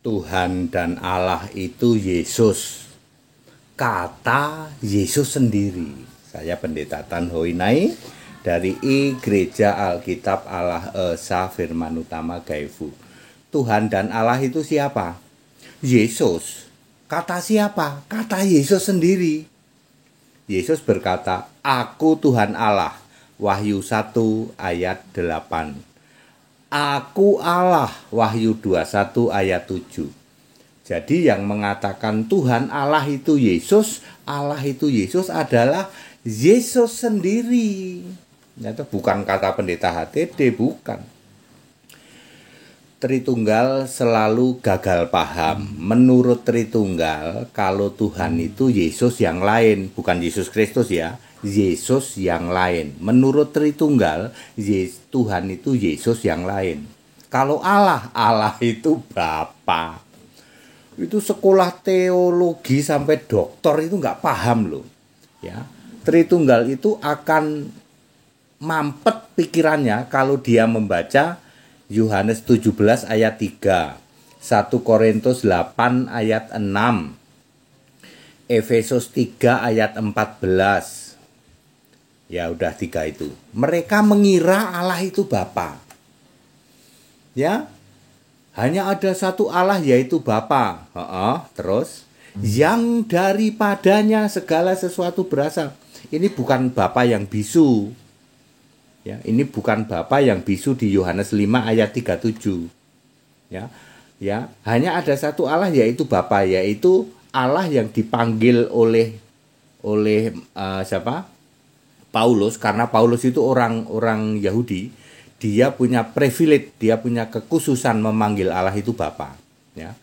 Tuhan dan Allah itu Yesus. Kata Yesus sendiri. Saya Pendeta Tan Hoinai dari Gereja Alkitab Allah Esa Firman Utama Gaifu. Tuhan dan Allah itu siapa? Yesus. Kata siapa? Kata Yesus sendiri. Yesus berkata, "Aku Tuhan Allah." Wahyu 1 ayat 8. Aku Allah, Wahyu 21 ayat 7. Jadi yang mengatakan Tuhan Allah itu Yesus, Allah itu Yesus adalah Yesus sendiri. Itu bukan kata pendeta HTD, bukan. Tritunggal selalu gagal paham. Menurut Tritunggal, kalau Tuhan itu Yesus yang lain, bukan Yesus Kristus ya, Yesus yang lain. Menurut Tritunggal, Tuhan itu Yesus yang lain. Kalau Allah, Allah itu Bapa. Itu sekolah teologi sampai doktor itu nggak paham loh. Ya, Tritunggal itu akan mampet pikirannya kalau dia membaca Yohanes 17 ayat 3, 1 Korintus 8 ayat 6, Efesus 3 ayat 14. Ya udah 3 itu. Mereka mengira Allah itu Bapa. Ya, hanya ada satu Allah yaitu Bapa. Terus yang daripadanya segala sesuatu berasal. Ini bukan Bapa yang bisu. Ya, ini bukan Bapa yang bisu di Yohanes 5 ayat 37. Ya, hanya ada satu Allah yaitu Bapa, yaitu Allah yang dipanggil oleh siapa? Paulus, karena Paulus itu orang Yahudi, dia punya privilege, dia punya kekhususan memanggil Allah itu Bapa. Ya,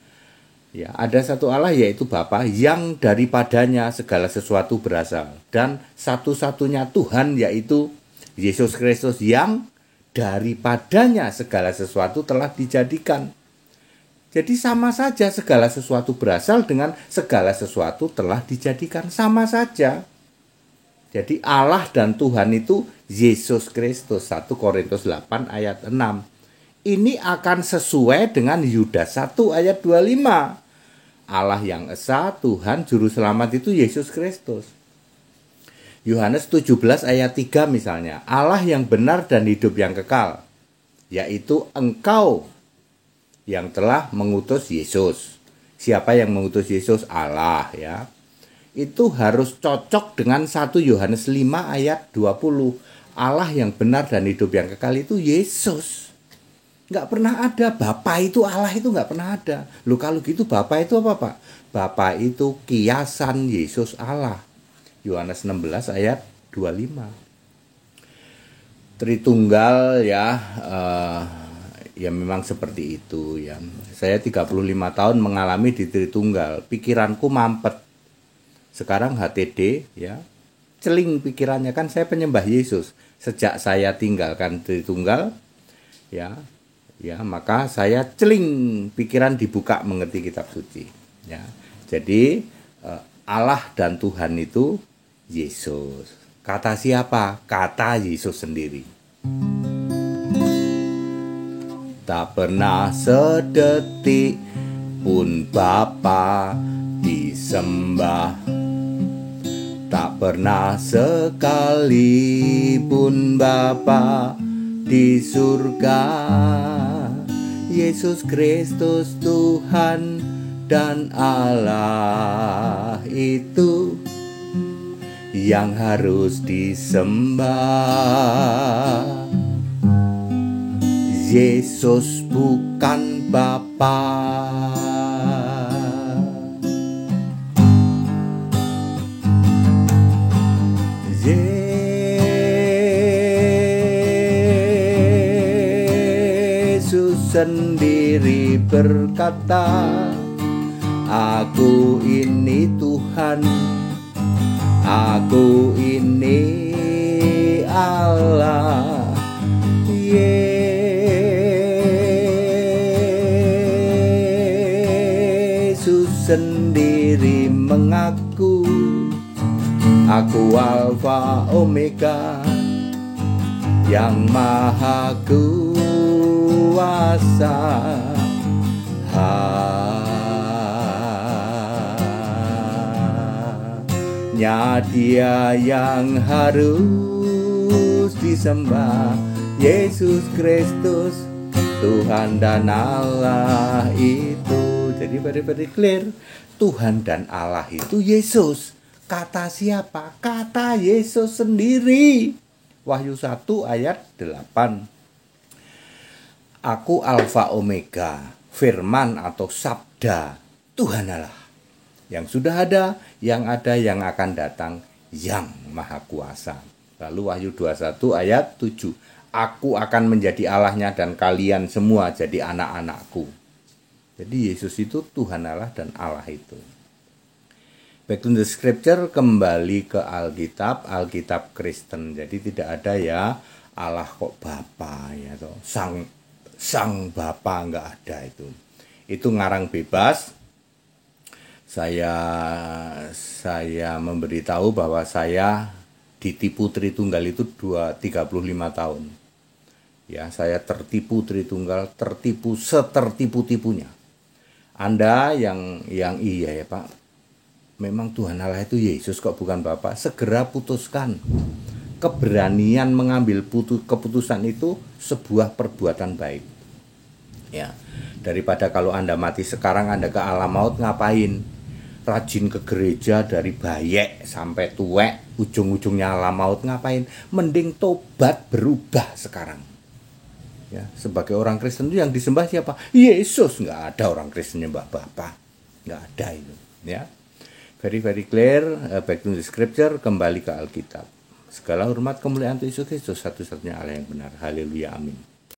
ada satu Allah yaitu Bapa yang daripadanya segala sesuatu berasal, dan satu-satunya Tuhan yaitu Yesus Kristus yang daripadanya segala sesuatu telah dijadikan. Jadi sama saja segala sesuatu berasal dengan segala sesuatu telah dijadikan, sama saja. Jadi Allah dan Tuhan itu Yesus Kristus, 1 Korintus 8 ayat 6. Ini akan sesuai dengan Yudas 1 ayat 25. Allah yang esa, Tuhan juru selamat itu Yesus Kristus. Yohanes 17 ayat 3 misalnya, Allah yang benar dan hidup yang kekal, yaitu engkau yang telah mengutus Yesus. Siapa yang mengutus Yesus? Allah, ya. Itu harus cocok dengan 1 Yohanes 5 ayat 20. Allah yang benar dan hidup yang kekal itu Yesus. Nggak pernah ada Bapa itu Allah itu nggak pernah ada. Loh kalau gitu Bapa itu apa Pak? Bapa itu kiasan Yesus Allah. Yohanes 16 ayat 25. Tritunggal ya memang seperti itu ya. Saya 35 tahun mengalami di Tritunggal. Pikiranku mampet. Sekarang HTD ya, celing pikirannya, kan saya penyembah Yesus. Sejak saya tinggalkan Tritunggal ya maka saya celing pikiran dibuka mengerti kitab suci ya. Jadi Allah dan Tuhan itu Yesus. Kata siapa? Kata Yesus sendiri. Tak pernah sedetik pun Bapa disembah, tak pernah sekalipun Bapa di surga. Yesus Kristus Tuhan dan Allah itu yang harus disembah. Yesus bukan Bapa. Yesus sendiri berkata, "Aku ini Tuhan, aku ini Allah." Yesus sendiri mengaku, "Aku Alfa Omega, yang maha kuasa." hanya Dia yang harus disembah. Yesus Kristus, Tuhan dan Allah itu. Jadi very clear, Tuhan dan Allah itu Yesus. Kata siapa? Kata Yesus sendiri. Wahyu 1 ayat 8. Aku Alfa Omega, firman atau sabda Tuhan Allah, yang sudah ada, yang akan datang, yang maha kuasa. Lalu Wahyu 21 ayat 7. Aku akan menjadi Allahnya dan kalian semua jadi anak-anakku. Jadi Yesus itu Tuhan Allah dan Allah itu. Back to the scripture, kembali ke Alkitab, Alkitab Kristen. Jadi tidak ada ya Allah kok Bapa ya toh. Sang Bapa, enggak ada itu. Itu ngarang bebas. Saya memberitahu bahwa saya ditipu Tritunggal itu 35 tahun. Ya, saya tertipu Tritunggal, tertipu setertipu-tipunya. Anda yang iya ya Pak, memang Tuhan Allah itu Yesus kok bukan Bapa, segera putuskan. Keberanian mengambil keputusan itu sebuah perbuatan baik. Ya, daripada kalau Anda mati sekarang Anda ke alam maut ngapain? Rajin ke gereja dari bayek sampai tuwek, ujung-ujungnya alam maut ngapain? Mending tobat berubah sekarang. Ya, sebagai orang Kristen itu yang disembah siapa? Yesus. Nggak ada orang Kristen nyembah Bapa, nggak ada itu. Ya, very clear. Back to the scripture, kembali ke Alkitab. Segala hormat kemuliaan untuk Yesus Kristus, satu-satunya Allah yang benar. Haleluya, amin.